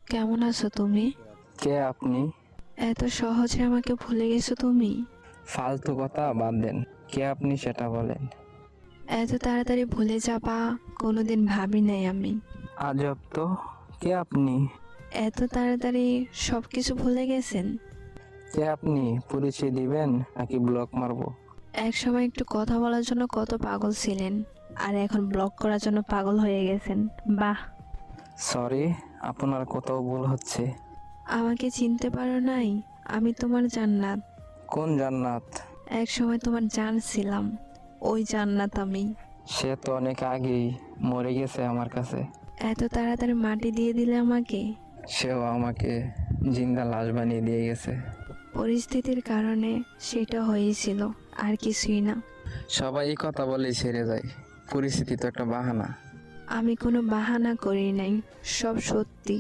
কেমন আছো তুমি? কে আপনি? এত সহজে আমাকে ভুলে গেছো তুমি? ফালতু কথা বাদ দেন। কে আপনি সেটা বলেন। এত তাড়াতাড়ি ভুলে যাবা কোনোদিন ভাবি নাই আমি। আজব তো। কে আপনি? এত তাড়াতাড়ি সবকিছু ভুলে গেছেন? কে আপনি? পরিচয় দিবেন নাকি ব্লক মারবো? এক সময় একটু কথা বলার জন্য কত পাগল ছিলেন, আর এখন ব্লক করার জন্য পাগল হয়ে গেছেন। বাহ। সরি, আপনার কোথাও ভুল হচ্ছে। আমাকে চিনতে পারো নাই? আমি তোমার জান্নাত। কোন জান্নাত? এক সময় তোমার জান ছিলাম, ওই জান্নাত আমি। সে তো অনেক আগেই মরে গেছে আমার কাছে। এত তাড়াতাড়ি মাটি দিয়ে দিলে আমাকে। সেও আমাকে জিন্দা লাশ বানিয়ে দিয়ে গেছে। পরিস্থিতির কারণে সেটা হয়েছিল, আর কিছুই না। সবাই এই কথা বলেই ছেড়ে যায়। পরিস্থিতি তো একটা বাহানা। আমি কোনো বাহানা করি নাই, সব সত্যি।